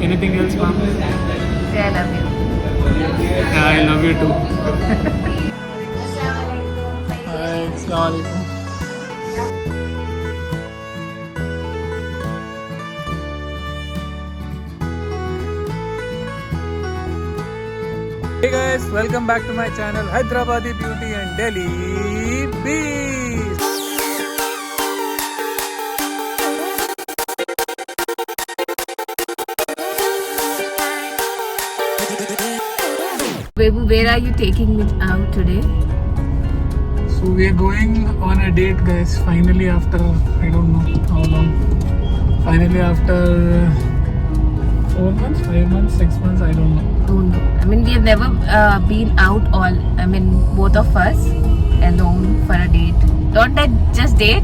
Anything else, ma'am? I love you. Yeah, I love you too. Hi, Assalamualaikum. Hey guys, welcome back to my channel Hyderabadi Beauty and Delhi Beast. Babu, where are you taking me out today? So we are going on a date, guys. Finally, after I don't know how long. Finally, after 4 months, 5 months, 6 months, I don't know. Oh no. I mean, we have never been out both of us alone for a date. Not that just date,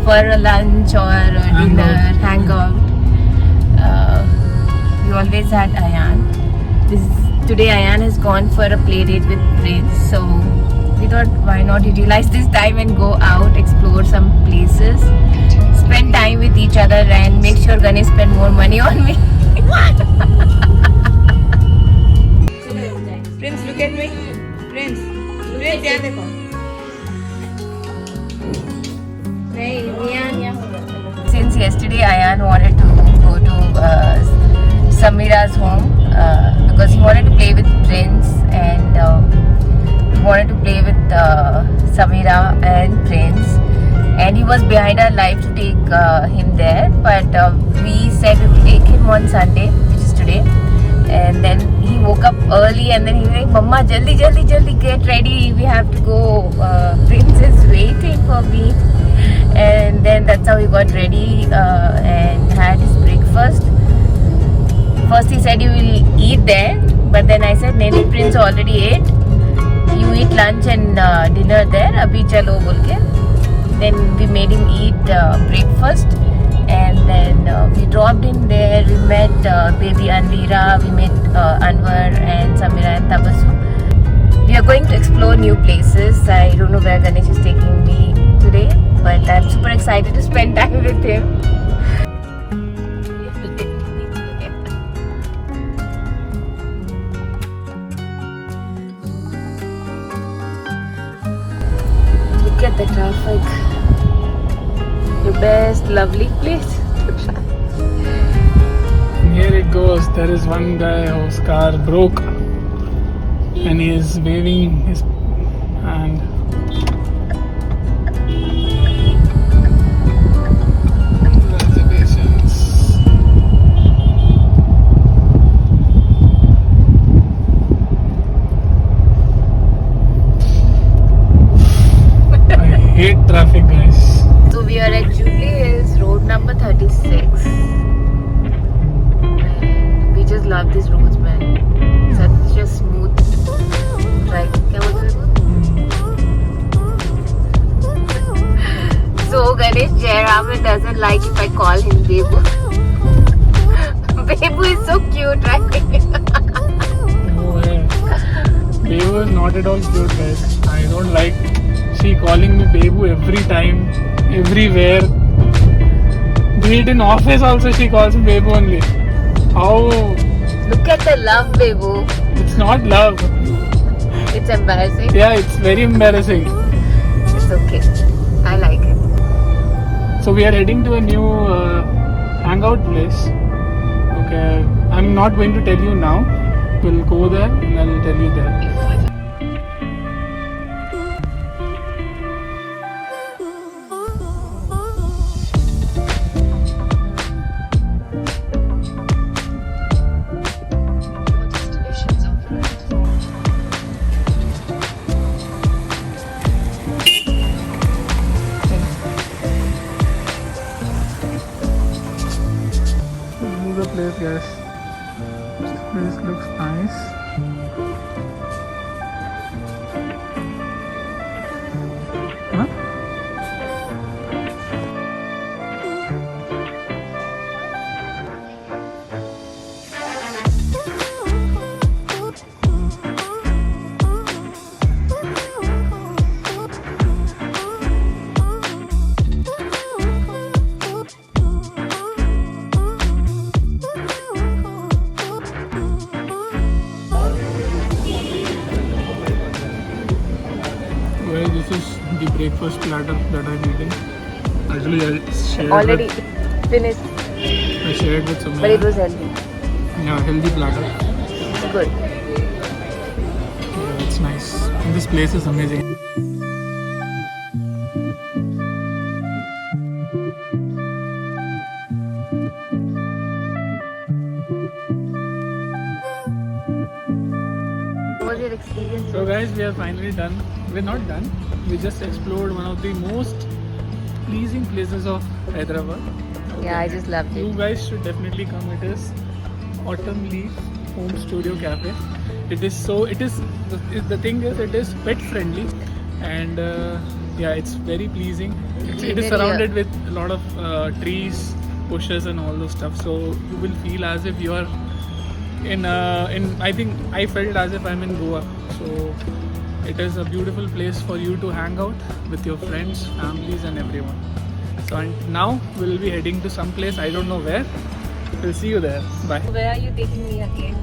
for a lunch or a dinner, hangout. We always had Ayan. Today Ayan has gone for a play date with Prince. So we thought, why not utilize this time and go out, explore some places, spend time with each other and make sure Ganesh spend more money on me. Prince, look at me. Prince, look at me. Since yesterday, Ayan wanted to go to Samira's home because he wanted to play with Prince and he wanted to play with Samira and Prince. And he was behind our life to take him there, but we said we will take him on Sunday, which is today. And then he woke up early and then he was like, Mama, jaldi, jaldi, jaldi, get ready. We have to go. Prince is waiting for me. And then that's how he got ready and had his breakfast. First he said he will eat there, but then I said, Nene, Prince already ate. You eat lunch and dinner there. Abhi chalo bolke. Then we made him eat breakfast. And then we dropped in there. We met baby Anvira, we met Anwar and Samira and Tabasu. We are going to explore new places. I don't know where Ganesh is taking me today, but I'm super excited to spend time with him. Look at the traffic. The best, lovely place to try. Here it goes. There is one guy whose car broke and he is waving his hand. Congratulations. I hate traffic, guys. So we are at Jubilee Hills, road number 36. And we just love these roads, man. Such a smooth ride. Kya bolte ho? So Ganesh Jayaraman doesn't like if I call him Bebu. Bebu is so cute, right? No way. Bebu is not at all cute, guys. I don't like she calling me Bebu every time, everywhere. Be it in office also she calls me Bebu only. How? Look at the love, Bebu. It's not love. It's embarrassing. Yeah, it's very embarrassing. It's okay. I like it. So we are heading to a new hangout place. Okay, I'm not going to tell you now. We'll go there and I'll tell you there. The place, guys. This looks nice. Huh? the breakfast platter that I'm eating. Actually, I shared Already with, finished, I shared with Samira. but it was healthy. Yeah, healthy platter. Good. Yeah, it's nice. And this place is amazing. What was your experience? So guys, we are finally done. We're not done. We just explored one of the most pleasing places of Hyderabad. Yeah, I just loved You it. guys should definitely come. It is Autumn Leaf Home Studio Cafe. It is the thing is it is pet friendly, and yeah, it's very pleasing. It is surrounded with a lot of trees, bushes, and all those stuff. So you will feel as if you are in I think I felt as if I'm in Goa. So it is a beautiful place for you to hang out with your friends, families, and everyone. So and now we'll be heading to some place. I don't know where. We'll see you there. Bye. Where are you taking me again?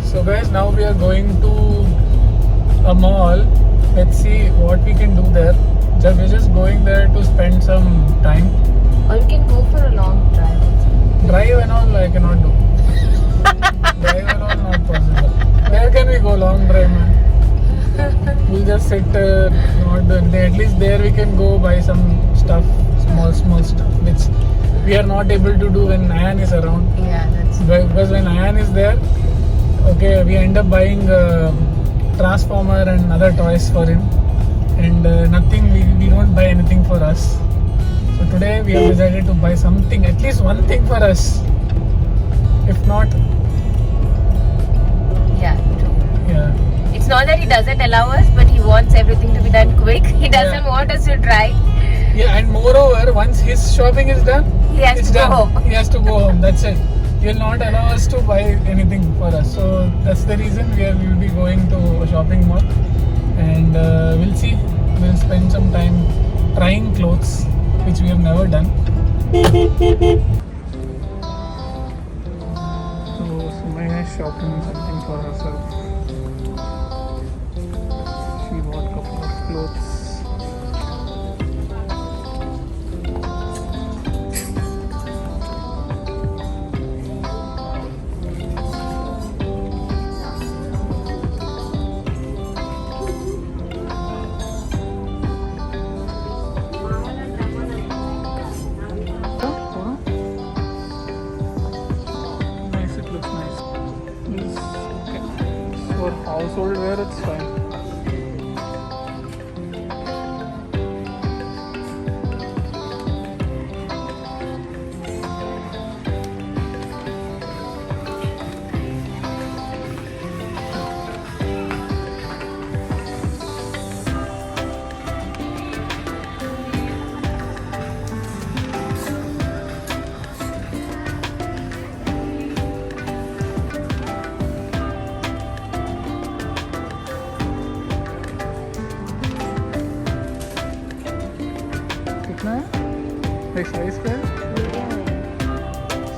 So guys, now we are going to a mall. Let's see what we can do there. We're just going there to spend some time. Or you can go for a long drive also. Drive and all I cannot do. Drive and all not possible. Where can we go long drive, man? We'll just sit, not do anything. At least there we can go buy some stuff, small stuff, which we are not able to do when Ayan is around. Yeah, that's Because when Ayan is there, okay, we end up buying Transformer and other toys for him, and nothing. We don't buy anything for us. So today we have decided to buy something, at least one thing for us. If not, yeah, true. yeah. It's not that he doesn't allow us, but he wants everything to be done quick. He doesn't Yeah. want us to try. Yeah, and moreover, once his shopping is done, He has it's to go done. home. He has to go home. That's it. He will not allow us to buy anything for us. So that's the reason we will be going to a shopping mall, and we'll see. We'll spend some time trying clothes, which we have never done. So Sumaya is shopping something for herself. She bought a couple of clothes. Nice, it looks nice. For household wear, it's fine. कितना है? एक size का है?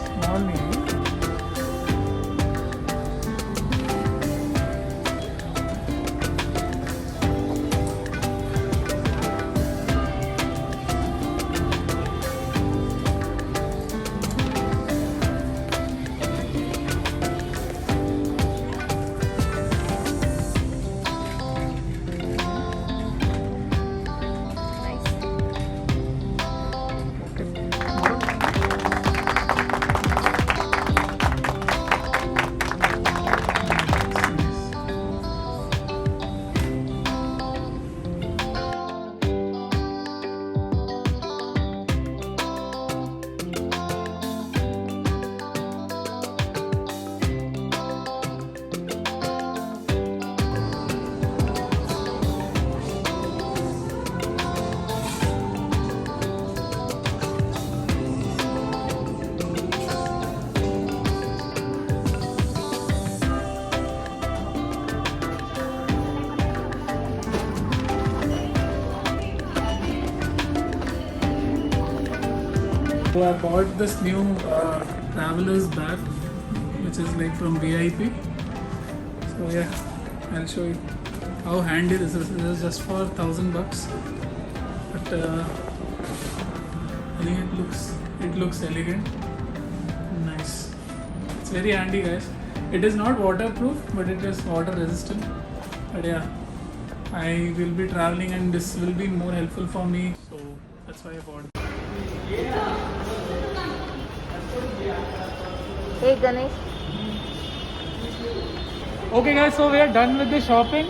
Small नहीं है। So I bought this new traveler's bag, which is like from VIP. So yeah, I'll show you. how handy this is. This is just for $1,000, but I think it looks elegant, nice. It's very handy, guys. It is not waterproof, but it is water resistant. But yeah, I will be traveling and this will be more helpful for me, so that's why I bought it. Hey Ganesh. Okay guys, so we are done with the shopping.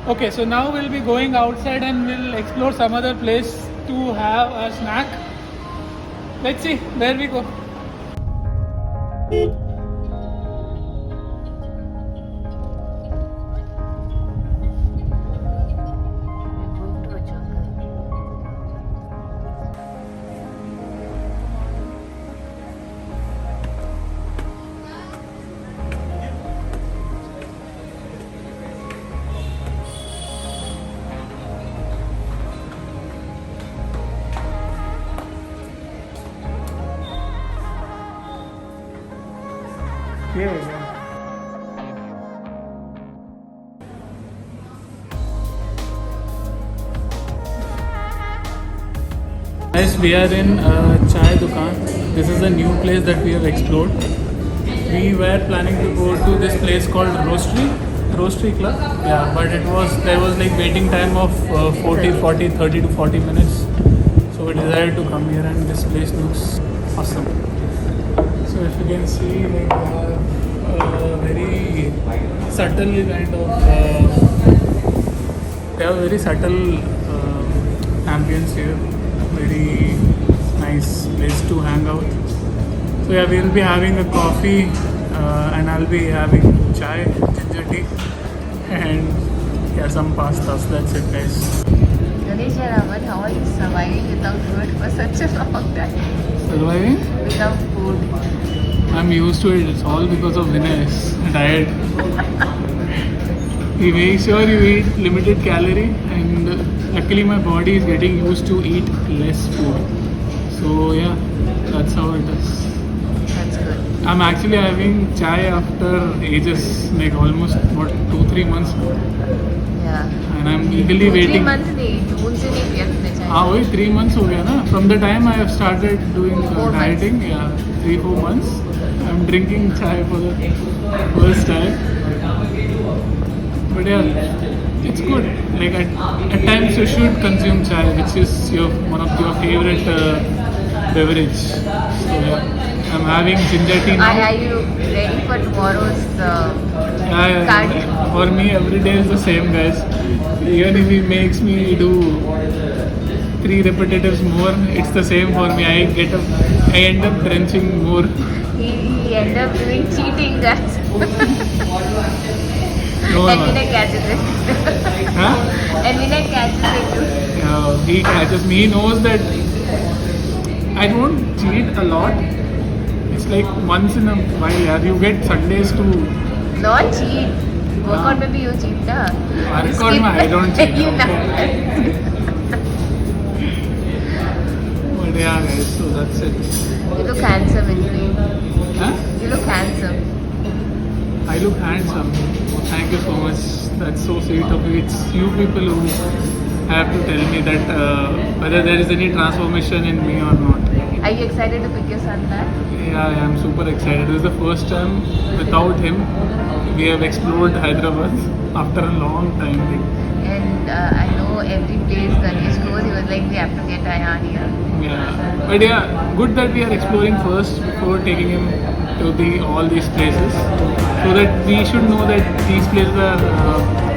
Okay, so now we'll be going outside and we'll explore some other place to have a snack. Let's see where we go. Here we go. Guys, we are in Chai Dukaan. This is a new place that we have explored. We were planning to go to this place called Roastery Club. Yeah, but there was like waiting time of 30 to 40 minutes. So we decided to come here and this place looks awesome. So if you can see, like, very subtle kind of, they have very subtle ambience here. Very nice place to hang out. So yeah, we'll be having a coffee and I'll be having chai, ginger tea, and yeah, some pastas. That's it, guys. Ganesh and Aman, how are you surviving without food for such a long time? Surviving? Without food. I'm used to it. It's all because of Vinay's diet. He makes sure you eat limited calorie, and luckily my body is getting used to eat less food. So yeah, that's how it is. That's good. I'm actually having chai after ages, like almost 2-3 months now. Yeah. And I'm eagerly waiting. 3 months नहीं, जून से नहीं पिया तुमने चाय. हाँ वही 3 months हो गया ना. From the time I have started doing 4 months. dieting, yeah, 3-4 months. I'm drinking chai for the first time. But yeah, it's good. Like at times you should consume chai, which is one of your favorite beverage. So yeah, I'm having ginger tea now. Are you ready for tomorrow's Yeah, cardio? for me every day is the same, guys. Even if he makes me do 3 repetitives more, it's the same for me. I end up drenching more. He ended up doing cheating, guys. No, And no. Vinay catches it. Huh? And Vinay catches it too. He catches me. He knows that I don't cheat a lot. It's like once in a while. Yeah, you get Sundays to Not cheat. Workout maybe you cheat, na? workout. I don't cheat. You know. But yeah, guys. So that's it. You look handsome anyway. Huh? You look handsome. I look handsome. Thank you so much. That's so sweet of you. It's you people who have to tell me that whether there is any transformation in me or not. Are you excited to pick your son back? Yeah, I'm super excited. This is the first time without him we have explored Hyderabad after a long time. And I know every place Ganesh goes, he was like, we have to get Ayan here. Yeah, but yeah, good that we are exploring first before taking him to all these places, so that we should know that these places are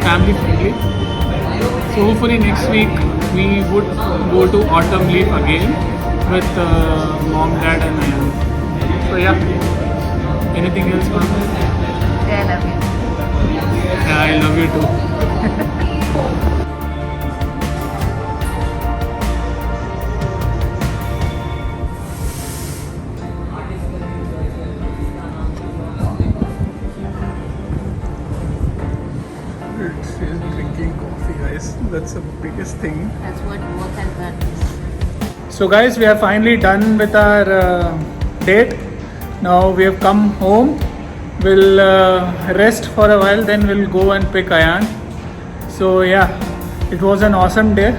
family friendly. So hopefully next week we would go to Autumn Leaf again with mom, dad, and Ayan. So yeah, anything else, ma'am? I love you. Yeah, I love you too. She's drinking coffee, guys. That's the biggest thing. That's what work has done. So guys, we are finally done with our date. Now we have come home. We'll rest for a while, then we'll go and pick Ayan. So yeah, it was an awesome day,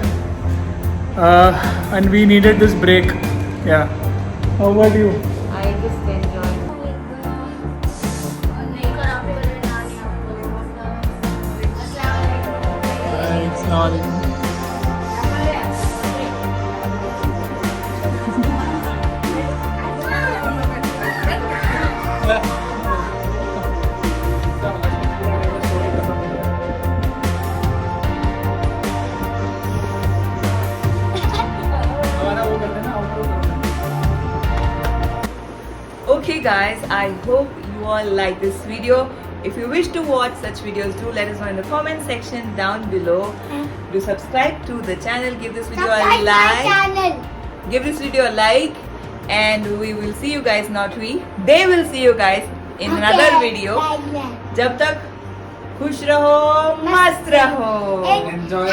and we needed this break. Yeah. How about you? I just enjoyed. It's not. Okay guys, I hope you all like this video. If you wish to watch such videos, do let us know in the comment section down below. Do subscribe to the channel, give this video a like. Give this video a like, and we will see you guys, not we. They will see you guys in another video. जब तक खुश रहो, मस्त रहो, Enjoy.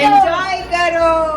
enjoy करो.